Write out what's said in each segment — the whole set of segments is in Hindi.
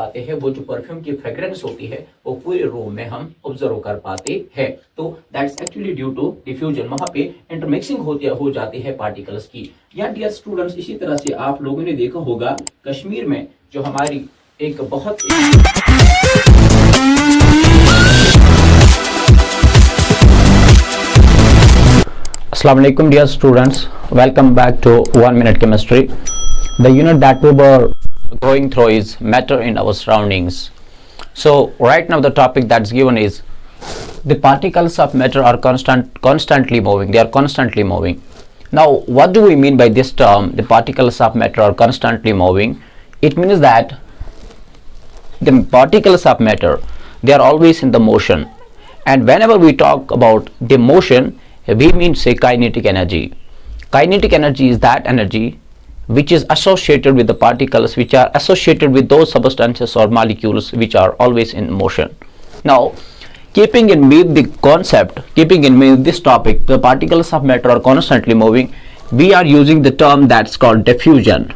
पाते हैं, वो जो परफ्यूम की फ्रेग्रेंस होती है वो पूरे रूम में हम ऑब्जर्व कर पाते हैं। तो that's actually due to diffusion, वहां पे इंटरमिक्सिंग हो जाती है पार्टिकल्स की। या डियर स्टूडेंट्स, इसी तरह से आप लोगों ने देखा होगा कश्मीर में जो हमारी एक बहुत Assalamu alaikum dear students, welcome back to 1 minute chemistry. The unit that we were going through is matter in our surroundings. So right now the topic that's given is the particles of matter are constantly moving. They are constantly moving. Now what do we mean by this term, the particles of matter are constantly moving? It means that the particles of matter, they are always in the motion, and whenever we talk about the motion, we mean say kinetic energy. Kinetic energy is that energy which is associated with the particles which are associated with those substances or molecules which are always in motion. Now keeping in mind the concept, keeping in mind this topic, the particles of matter are constantly moving, we are using the term that's called diffusion.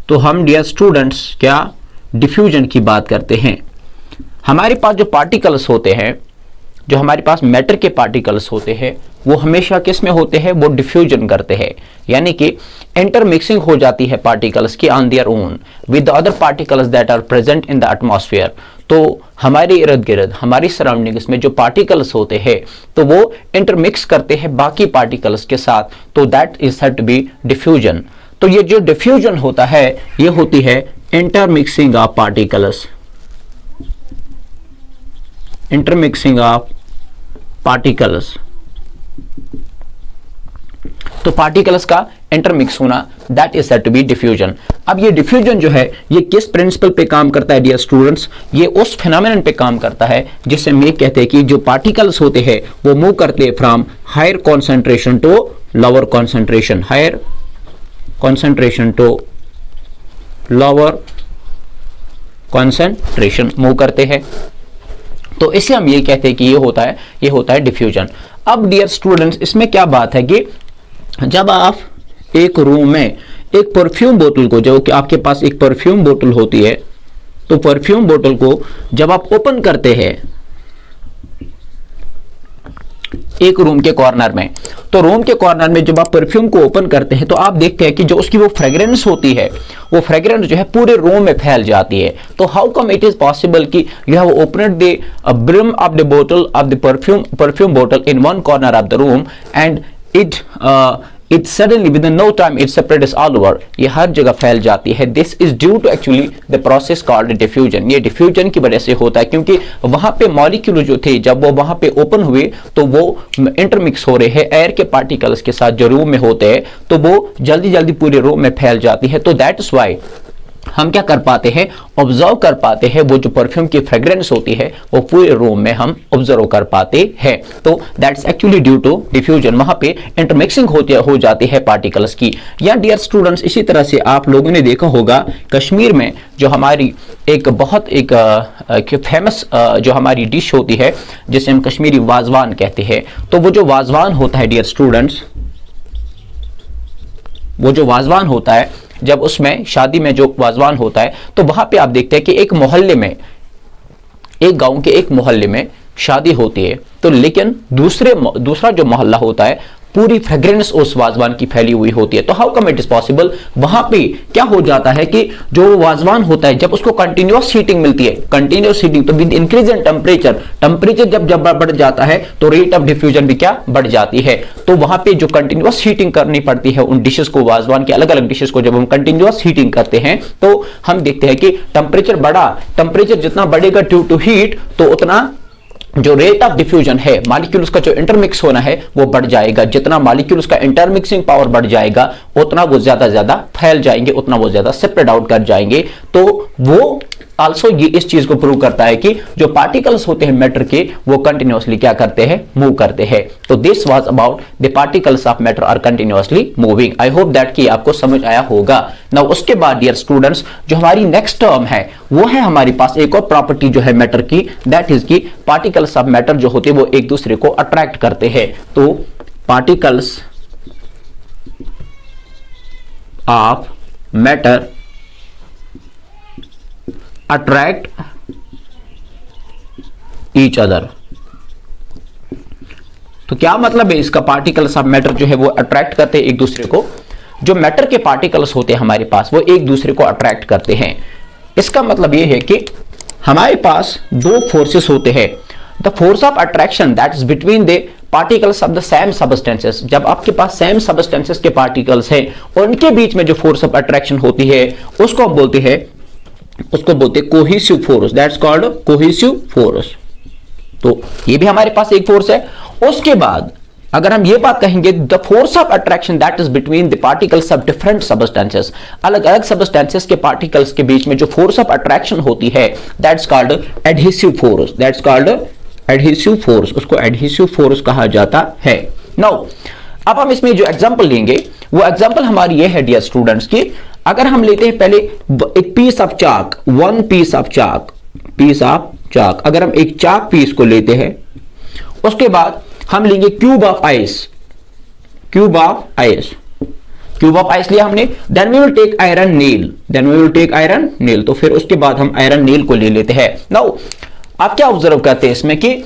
तो हम डियर स्टूडेंट्स क्या डिफ्यूजन की बात करते हैं। हमारे पास जो पार्टिकल्स होते हैं, जो हमारे पास मैटर के पार्टिकल्स होते हैं, वो हमेशा किस में होते हैं, वो डिफ्यूजन करते हैं, यानी कि इंटरमिक्सिंग हो जाती है पार्टिकल्स की on their own with the other particles that are present in the atmosphere. तो हमारे इर्द गिर्द, हमारी सराउंडिंग्स में जो पार्टिकल्स होते हैं तो वो इंटरमिक्स करते हैं बाकी पार्टिकल्स के साथ, तो that is said to be diffusion. तो ये जो डिफ्यूजन होता है ये होती है intermixing of particles, intermixing of particles. तो पार्टिकल्स का इंटरमिक्स होना, that is said to be diffusion. अब ये डिफ्यूजन जो है ये किस प्रिंसिपल पे काम करता है डियर स्टूडेंट्स, ये उस फिनोमेनन पे काम करता है जिससे हम ये कहते हैं कि जो पार्टिकल्स होते हैं वो मूव करते हैं from higher concentration to lower concentration, higher concentration to lower concentration move करते हैं। तो इसे हम ये कहते हैं कि ये होता है डिफ्यूजन। अब डियर स्टूडेंट्स, इसमें क्या बात है कि जब आप एक रूम में एक परफ्यूम बोतल को, जो कि आपके पास एक परफ्यूम बोतल होती है, तो परफ्यूम बोतल को जब आप ओपन करते हैं एक रूम के कॉर्नर में, तो रूम के कॉर्नर में जब आप परफ्यूम को ओपन करते हैं तो आप देखते हैं कि जो उसकी वो फ्रेग्रेंस होती है, वो फ्रेग्रेंस जो है पूरे रूम में फैल जाती है। तो how come it is possible कि you have opened the brim of the बोतल ऑफ द परफ्यूम बोतल in one corner of the room and it suddenly within no time it spreads all over, ये हर जगह फैल जाती है। This is due to actually the process called diffusion। ये डिफ्यूजन की वजह से होता है, क्योंकि वहां पे मॉलिक्यूल जो थे जब वो वहां पे ओपन हुए तो वो इंटरमिक्स हो रहे हैं एयर के पार्टिकल्स के साथ जो रूम में होते हैं, तो वो जल्दी जल्दी पूरे रूम में फैल जाती है। तो दैट इज वाई हम क्या कर पाते हैं, ऑब्जर्व कर पाते हैं, वो जो परफ्यूम की फ्रेग्रेंस होती है वो पूरे रूम में हम ऑब्जर्व कर पाते हैं। तो that's actually due to diffusion, वहां पे इंटरमिक्सिंग हो जाती है पार्टिकल्स की। या डियर स्टूडेंट्स, इसी तरह से आप लोगों ने देखा होगा कश्मीर में जो हमारी एक बहुत फेमस जो हमारी डिश होती है जिसे हम कश्मीरी वाजवान कहते हैं, तो वो जो वाजवान होता है डियर स्टूडेंट्स, वो जो वाजवान होता है, जब उसमें शादी में जो वाजवान होता है तो वहां पे आप देखते हैं कि एक मोहल्ले में, एक गांव के एक मोहल्ले में शादी होती है, तो लेकिन दूसरा जो मोहल्ला होता है पूरी फ्रेग्रेंस उस वाजवान की फैली हुई होती है। तो how come it is possible, वहां पे क्या हो जाता है कि जो वाजवान होता है जब उसको कंटिन्यूअस हीटिंग मिलती है, कंटिन्यूअस हीटिंग, तो विद इंक्रीज इन टेम्परेचर जब बढ़ जाता है तो रेट ऑफ डिफ्यूजन भी क्या बढ़ जाती है। तो वहां पे जो कंटिन्यूअस हीटिंग करनी पड़ती है उन डिशेस को, वाजवान के अलग अलग डिशेस को जब हम कंटिन्यूअस हीटिंग करते हैं तो हम देखते हैं कि टेम्परेचर जितना बढ़ेगा ड्यू टू हीट, तो उतना जो रेट ऑफ डिफ्यूजन है, मॉलिक्यूल्स का जो इंटरमिक्स होना है वो बढ़ जाएगा। जितना मॉलिक्यूल्स का इंटरमिक्सिंग पावर बढ़ जाएगा उतना वो ज्यादा फैल जाएंगे, उतना वो ज्यादा स्प्रेड आउट कर जाएंगे। तो वो आल्सो ये इस चीज को प्रूव करता है कि जो पार्टिकल्स होते हैं मैटर के वो कंटिन्यूअसली क्या करते हैं, मूव करते हैं। तो this was about the particles of matter are continuously moving. I hope that कि आपको समझ आया होगा। नाउ उसके बाद डियर स्टूडेंट्स, जो हमारी नेक्स्ट टर्म है वो है हमारे पास एक और प्रॉपर्टी जो है मैटर की, दैट इज की पार्टिकल्स ऑफ मैटर जो होते हैं वो एक दूसरे को अट्रैक्ट करते हैं। तो particles of matter attract each other. तो क्या मतलब है इसका, पार्टिकल्स ऑफ मैटर जो है वो अट्रैक्ट करते हैं एक दूसरे को। जो मैटर के पार्टिकल्स होते हैं हमारे पास वो एक दूसरे को अट्रैक्ट करते हैं। इसका मतलब ये है कि हमारे पास दो फोर्सेस होते हैं। The force of attraction that is between the particles of the same substances. जब आपके पास सेम सबस्टेंसेस के पार्टिकल्स हैं और उनके बीच में जो फोर्स ऑफ अट्रैक्शन होती है उसको हम बोलते हैं cohesive force. That's called cohesive force. तो ये भी हमारे पास एक फोर्स है। उसके बाद अगर हम ये बात कहेंगे, the force of attraction that is between the particles of different substances. अलग अलग सबस्टेंसेस के पार्टिकल्स के बीच में जो फोर्स ऑफ अट्रैक्शन होती है that's called adhesive force. That's called adhesive force. उसको एडहेसिव फोर्स कहा जाता है। नाउ अब हम इसमें जो एग्जांपल लेंगे वो एग्जांपल हमारी ये है डियर स्टूडेंट्स की, अगर हम लेते हैं पहले एक piece of chalk, one piece of chalk, अगर हम एक चाक पीस को लेते हैं, उसके बाद हम लेंगे क्यूब ऑफ आइस लिया हमने, then we will take iron nail, तो फिर उसके बाद हम आयरन नेल को ले लेते हैं। नाउ आप क्या ऑब्जर्व करते हैं इसमें कि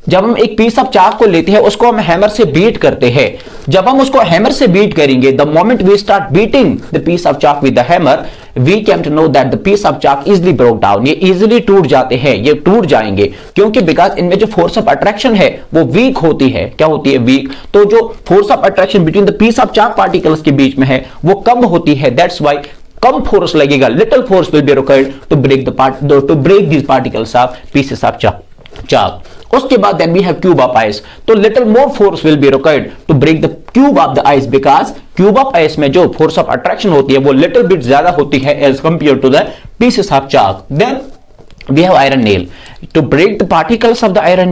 जब हम एक पीस ऑफ चाक को लेते हैं उसको हम हैमर से बीट करते हैं। जब हम उसको हैमर से बीट करेंगे, the moment we start beating the piece of chalk with the hammer, we came to know that the piece of chalk easily broke down. ये इजिली टूट जाते हैं, ये टूट जाएंगे, क्योंकि बिकॉज इनमें जो फोर्स ऑफ अट्रैक्शन है वो वीक होती है। क्या होती है? वीक। तो जो force of attraction between the piece of chalk particles के बीच में है वो कम होती है। दैट्स वाई कम फोर्स लगेगा, little force will be required to break these particles of pieces of chalk. उसके बाद then we have cube of ice, तो little more force will be required to break the cube of the ice, because cube of ice में जो फोर्स ऑफ अट्रैक्शन होती है वो लिटिल बिट ज्यादा होती है as compare to the pieces of chalk. Then we have iron nail to break the particles of the iron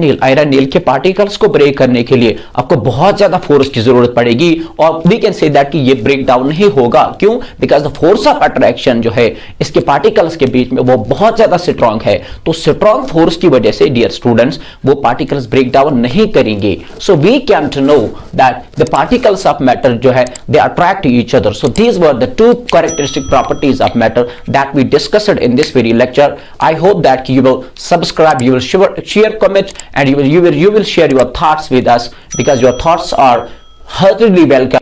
nail के पार्टिकल्स को ब्रेक करने के लिए आपको बहुत ज्यादा फोर्स की जरूरत पड़ेगी, और वी कैन से दैट कि ये ब्रेक डाउन नहीं होगा। क्यों? Because the force of attraction जो है इसके पार्टिकल्स के बीच में वो बहुत ज्यादा स्ट्रॉन्ग है। तो स्ट्रॉन्ग फोर्स की वजह से डियर स्टूडेंट्स वो पार्टिकल्स ब्रेक डाउन नहीं करेंगे। So we can to know that the particles of matter जो है they attract each other. So these were the two characteristic properties of matter that we discussed in this very lecture. I hope that you will subscribe, you will share, comment, and you will share your thoughts with us, because your thoughts are heartily welcome.